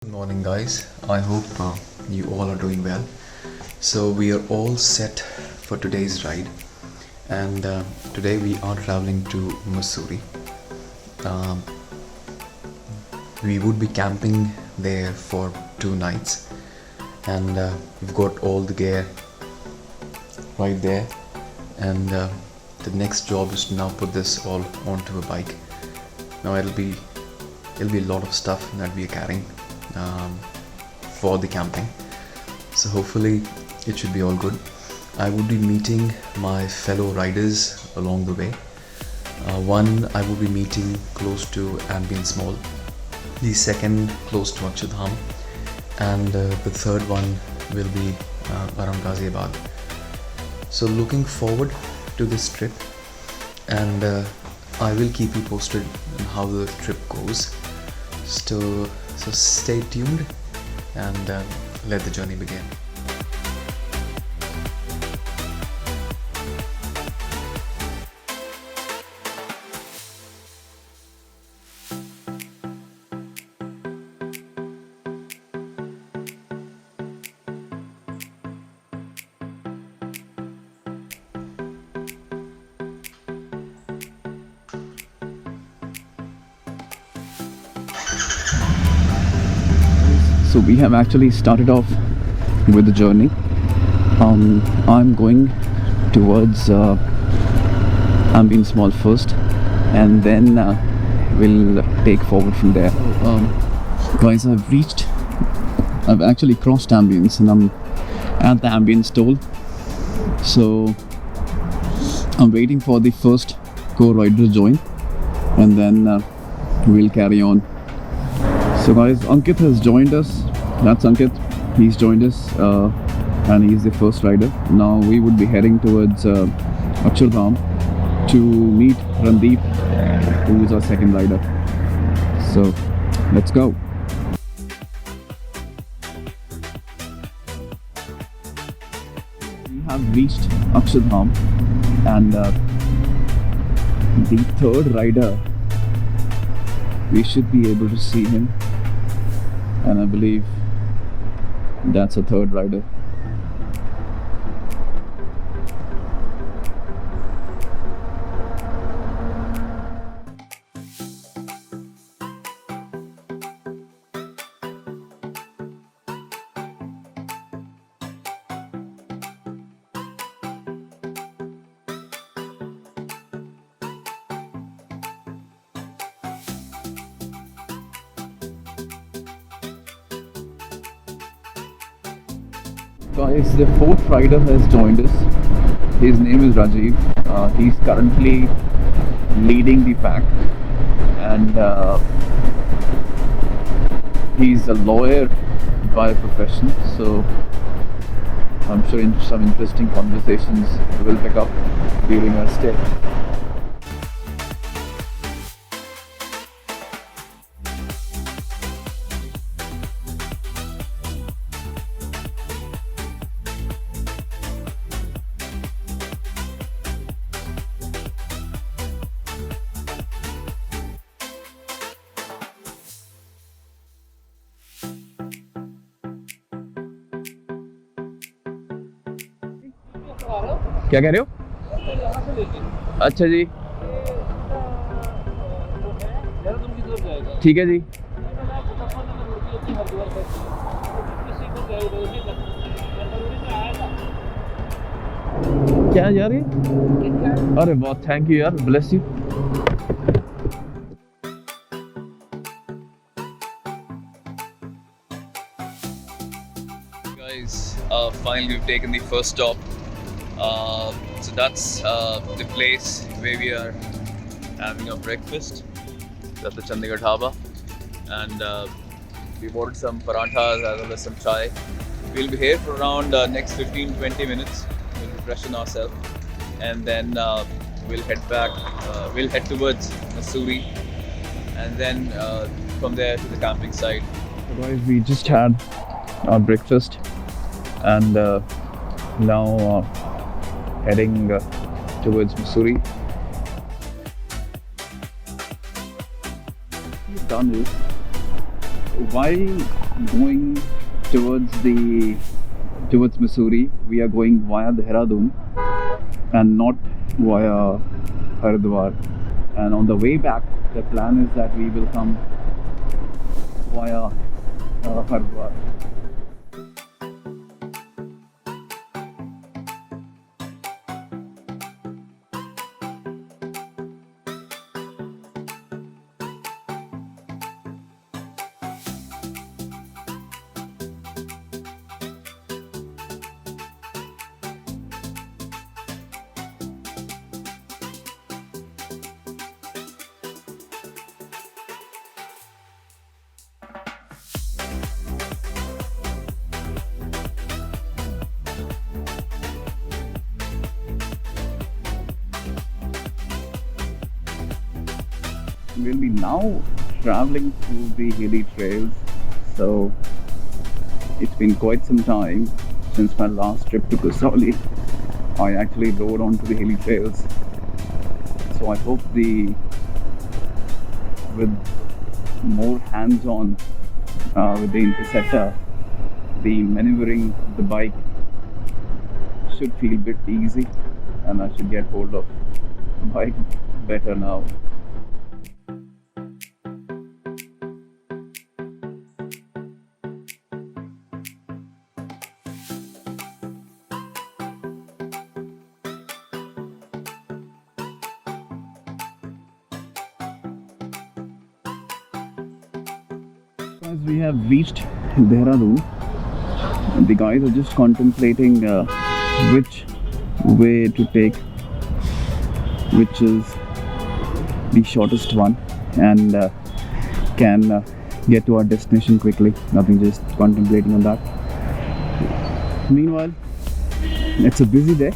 Good morning, guys. I hope you all are doing well. So, we are all set for today's ride, and today we are traveling to Mussorie. Um, we would be camping there for 2 nights, and we've got all the gear right there. And the next job is to now put this all onto a bike. Now it'll be a lot of stuff that we are carrying for the camping, so hopefully it should be all good. I would be meeting my fellow riders along the way. One I would be meeting close to Ambience Mall, the second close to Akshardham, and the third one will be around Ghaziabad. So looking forward to this trip, and I will keep you posted on how the trip goes. So stay tuned and let the journey begin. So we have actually started off with the journey. I'm going towards Ambience Mall first, and then we'll take forward from there. Guys, I've actually crossed Ambience, and I'm at the Ambience toll. So I'm waiting for the first co-rider to join, and then we'll carry on. So guys, Ankit has joined us. That's Ankit. He's joined us and he's the first rider. Now we would be heading towards Akshardham to meet Randeep, who is our second rider. So let's go. We have reached Akshardham, and the third rider, we should be able to see him, and I believe that's a third rider. Guys, the fourth rider has joined us. His name is Rajiv. He's currently leading the pack, and he's a lawyer by profession, so I'm sure some interesting conversations will pick up during our stay. क्या कह रहे हो? अच्छा जी, ठीक है जी. क्या यार ये? अरे बहुत थैंक यू यार, bless you. Guys, finally we've taken the first stop. So that's the place where we are having our breakfast. That's the Chandigarh Dhaba, and we've ordered some paranthas as well as some chai. We'll be here for around next 15-20 minutes. We'll freshen ourselves, and then we'll head back. We'll head towards Mussorie, and then from there to the camping site. So guys, we just had our breakfast, and now heading towards Mussorie. What we've done is, while going towards Mussorie. We are going via Dehradun and not via Haridwar. And on the way back, the plan is that we will come via Haridwar. We'll be now traveling through the hilly trails, so it's been quite some time since my last trip to Mussorie. I actually rode onto the hilly trails, so I hope with more hands-on with the interceptor, the maneuvering the bike should feel a bit easy, and I should get hold of the bike better now. As we have reached Dehradun, the guys are just contemplating which way to take, which is the shortest one, and can get to our destination quickly. Nothing, just contemplating on that. Meanwhile, it's a busy day.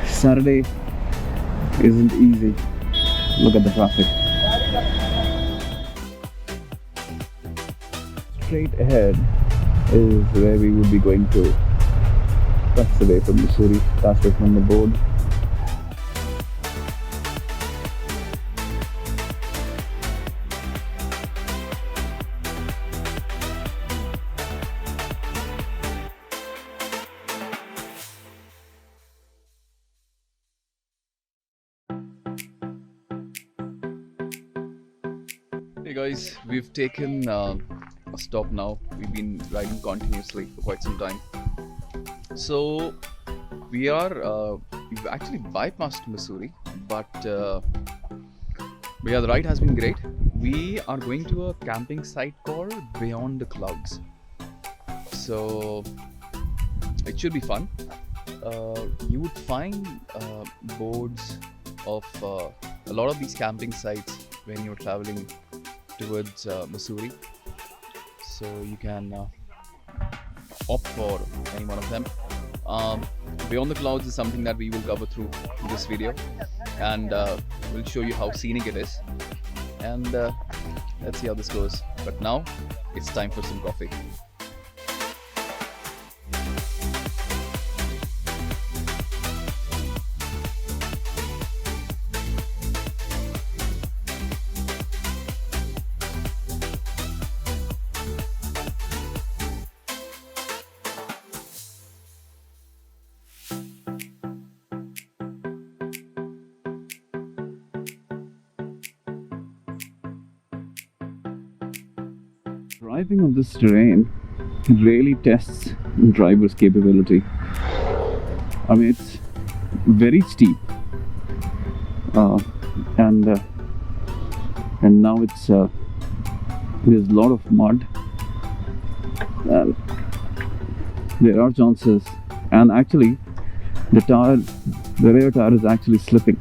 Saturday isn't easy. Look at the traffic. Straight ahead is where we would be going to. That's the way from Mussorie. That's right from the board. Hey guys, we've taken a stop now. We've been riding continuously for quite some time. So we've actually bypassed Mussorie, but yeah, the ride has been great. We are going to a camping site called Beyond the Clouds. So it should be fun. You would find boards of a lot of these camping sites when you're traveling towards Mussorie, so you can opt for any one of them. Beyond the Clouds is something that we will cover through this video, and we'll show you how scenic it is, and let's see how this goes. But now it's time for some coffee. Driving on this terrain really tests the driver's capability. I mean, it's very steep, and now there's a lot of mud, and there are chances, and actually the rear tire is actually slipping.